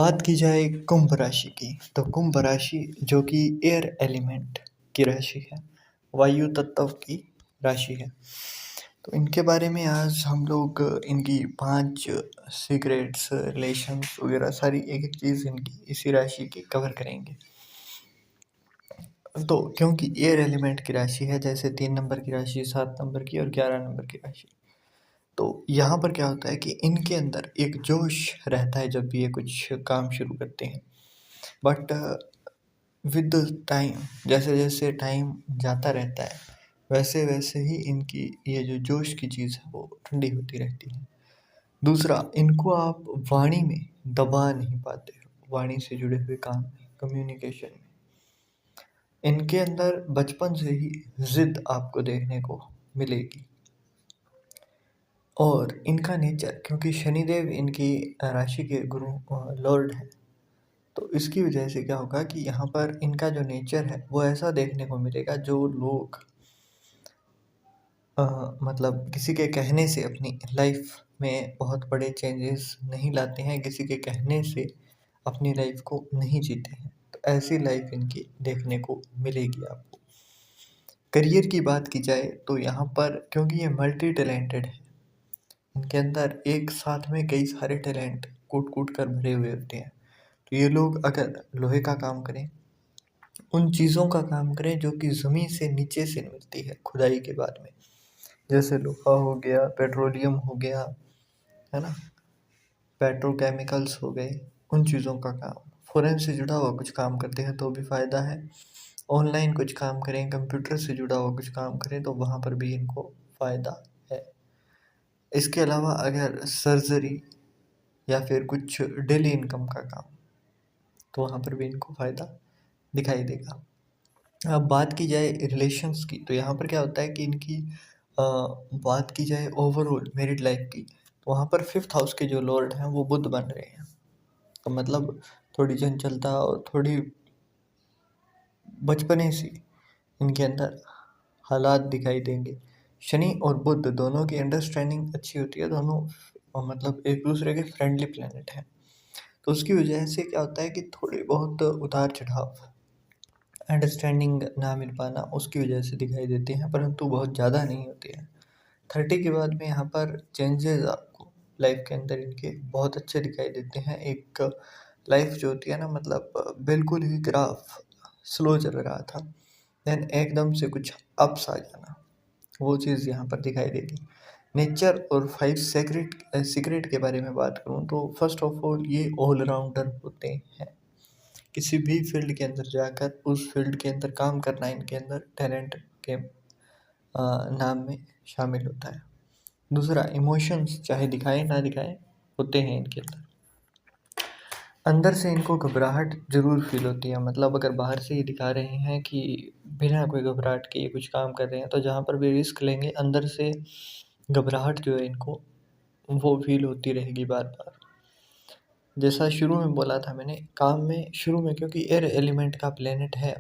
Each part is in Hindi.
बात की जाए कुंभ राशि की, तो कुंभ राशि जो कि एयर एलिमेंट की राशि है, वायु तत्व की राशि है। तो इनके बारे में आज हम लोग इनकी 5 सीक्रेट्स, रिलेशंस वगैरह सारी एक-एक चीज़ इनकी इसी राशि की कवर करेंगे। तो क्योंकि एयर एलिमेंट की राशि है, जैसे 3 नंबर की राशि, 7 नंबर की और 11 नंबर की राशि। तो यहाँ पर क्या होता है कि इनके अंदर एक जोश रहता है जब भी ये कुछ काम शुरू करते हैं। बट विद टाइम, जैसे जैसे टाइम जाता रहता है, वैसे वैसे ही इनकी ये जो जोश की चीज़ है वो ठंडी होती रहती है। दूसरा, इनको आप वाणी में दबा नहीं पाते हो, वाणी से जुड़े हुए काम में, कम्युनिकेशन में। इनके अंदर बचपन से ही ज़िद आपको देखने को मिलेगी। और इनका नेचर, क्योंकि शनिदेव इनकी राशि के गुरु लॉर्ड हैं, तो इसकी वजह से क्या होगा कि यहाँ पर इनका जो नेचर है वो ऐसा देखने को मिलेगा जो लोग मतलब किसी के कहने से अपनी लाइफ में बहुत बड़े चेंजेस नहीं लाते हैं, किसी के कहने से अपनी लाइफ को नहीं जीते हैं। तो ऐसी लाइफ इनकी देखने को मिलेगी आपको। करियर की बात की जाए तो यहाँ पर क्योंकि ये मल्टी टैलेंटेड है, इनके अंदर एक साथ में कई सारे टैलेंट कूट-कूट कर भरे हुए होते हैं। तो ये लोग अगर लोहे का काम करें, उन चीज़ों का काम करें जो कि ज़मीन से नीचे से मिलती है खुदाई के बाद में। जैसे लोहा हो गया, पेट्रोलियम हो गया, है ना? पेट्रोकेमिकल्स हो गए, उन चीज़ों का काम। फ़ोरेन से जुड़ा हुआ कुछ काम करते हैं तो भी फ़ायदा है। ऑनलाइन कुछ काम करें, कंप्यूटर से जुड़ा हुआ कुछ काम करें तो वहाँ पर भी इनको फ़ायदा है। इसके अलावा अगर सर्जरी या फिर कुछ डेली इनकम का काम, तो वहाँ पर भी इनको फ़ायदा दिखाई देगा। अब बात की जाए रिलेशंस की, तो यहाँ पर क्या होता है कि इनकी बात की जाए ओवरऑल मैरिड लाइफ की, तो वहाँ पर 5th हाउस के जो लॉर्ड हैं वो बुध बन रहे हैं। तो मतलब थोड़ी चंचलता और थोड़ी बचपने से इनके अंदर हालात दिखाई देंगे। शनि और बुध दोनों की अंडरस्टैंडिंग अच्छी होती है, दोनों मतलब एक दूसरे के फ्रेंडली प्लैनेट हैं। तो उसकी वजह से क्या होता है कि थोड़े बहुत उतार चढ़ाव, अंडरस्टैंडिंग ना मिल पाना उसकी वजह से दिखाई देते हैं, परंतु बहुत ज़्यादा नहीं होते हैं। 30 के बाद में यहाँ पर चेंजेस आपको लाइफ के अंदर इनके बहुत अच्छे दिखाई देते हैं। एक लाइफ जो होती है ना, मतलब बिल्कुल ही ग्राफ स्लो चल रहा था, देन एकदम से कुछ अप्स आ जाना, वो चीज़ यहाँ पर दिखाई देगी। नेचर और 5 सीक्रेट के बारे में बात करूँ तो फर्स्ट ऑफ ऑल ये ऑलराउंडर होते हैं। किसी भी फील्ड के अंदर जाकर उस फील्ड के अंदर काम करना इनके अंदर टैलेंट के नाम में शामिल होता है। दूसरा, इमोशंस चाहे दिखाएं ना दिखाएं होते हैं इनके अंदर। अंदर से इनको घबराहट ज़रूर फील होती है, मतलब अगर बाहर से ही दिखा रहे हैं कि बिना कोई घबराहट के ये कुछ काम कर रहे हैं, तो जहाँ पर भी रिस्क लेंगे अंदर से घबराहट जो है इनको वो फील होती रहेगी बार बार। जैसा शुरू में बोला था मैंने, काम में शुरू में क्योंकि एयर एलिमेंट का प्लेनेट है,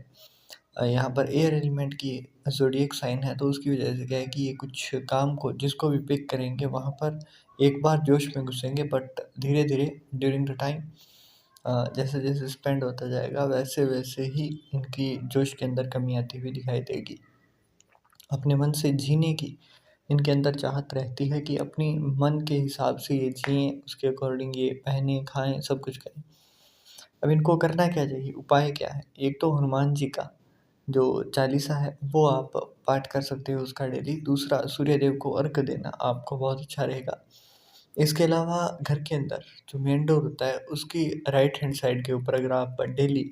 यहाँ पर एयर एलिमेंट की ज़ोडिएक साइन है, तो उसकी वजह से क्या है कि ये कुछ काम को जिसको भी पिक करेंगे वहाँ पर एक बार जोश में घुसेंगे, बट धीरे धीरे ड्यूरिंग द टाइम जैसे जैसे स्पेंड होता जाएगा वैसे वैसे ही इनकी जोश के अंदर कमी आती हुई दिखाई देगी। अपने मन से जीने की इनके अंदर चाहत रहती है कि अपनी मन के हिसाब से ये जिएँ, उसके अकॉर्डिंग ये पहने, खाएँ, सब कुछ करें। अब इनको करना क्या चाहिए, उपाय क्या है? एक तो हनुमान जी का जो चालीसा है वो आप पाठ कर सकते हो उसका डेली। दूसरा, सूर्य देव को अर्घ देना आपको बहुत अच्छा रहेगा। इसके अलावा घर के अंदर जो मेन डोर होता है उसकी राइट हैंड साइड के ऊपर अगर आप daily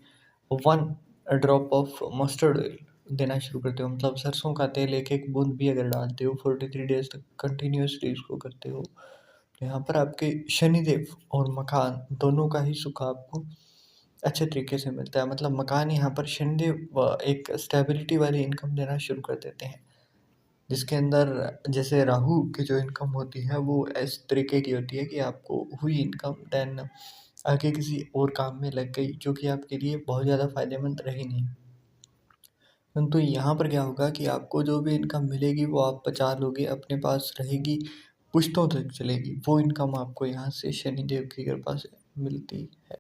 1 drop of mustard oil देना शुरू करते हो, मतलब सरसों का तेल एक-एक बूंद भी अगर डालते हो, 43 डेज़ तक कंटिन्यूअसली इसको करते हो, तो यहाँ पर आपके शनिदेव और मकान दोनों का ही सुख आपको अच्छे तरीके से मिलता है। मतलब मकान यहाँ पर शनिदेव एक स्टेबिलिटी वाली इनकम देना शुरू कर देते हैं, जिसके अंदर जैसे राहु की जो इनकम होती है वो इस तरीके की होती है कि आपको हुई इनकम देन आगे किसी और काम में लग गई, जो कि आपके लिए बहुत ज़्यादा फ़ायदेमंद रही नहीं। परंतु यहाँ पर क्या होगा कि आपको जो भी इनकम मिलेगी वो आप बचा लोगे, अपने पास रहेगी, पुश्तों तक चलेगी। वो इनकम आपको यहाँ से शनिदेव की कृपा से मिलती है।